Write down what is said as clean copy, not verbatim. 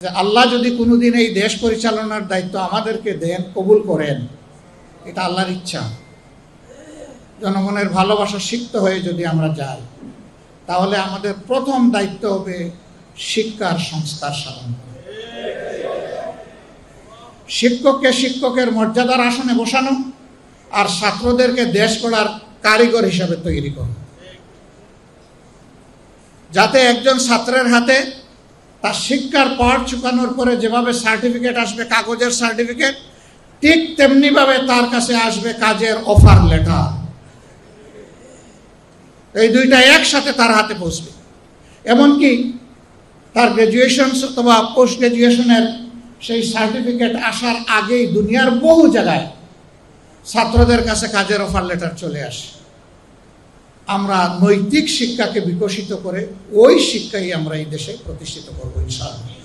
যে আল্লাহ যদি কোনোদিন এই দেশ পরিচালনার দায়িত্ব আমাদেরকে দেন, কবুল করেন, এটা আল্লাহর ইচ্ছা। জনগণের ভালোবাসা সিক্ত হয়ে যদি আমরা যাই, তাহলে আমাদের প্রথম দায়িত্ব হবে শিক্ষার সংস্কার সাধন। শিক্ষককে শিক্ষকের মর্যাদার আসনে বসানো আর ছাত্রদেরকে দেশ গড়ার কারিগর হিসাবে তৈরি করা, যাতে একজন ছাত্রের হাতে তার শিক্ষার পাঠ চুকানোর পরে যেভাবে সার্টিফিকেট আসবে, কাগজের সার্টিফিকেট, ঠিক তেমনি ভাবে তার কাছে আসবে কাজের অফার লেটার। এই দুইটা একসাথে তার হাতে পৌঁছবে। এমনকি তার গ্রাজুয়েশন অথবা পোস্ট গ্রাজুয়েশনের সেই সার্টিফিকেট আসার আগেই দুনিয়ার বহু জায়গায় ছাত্রদের কাছে কাজের অফার লেটার চলে আসে। আমরা নৈতিক শিক্ষাকে বিকশিত করে ওই শিক্ষাই আমরা এই দেশে প্রতিষ্ঠিত করবো ইনশাআল্লাহ।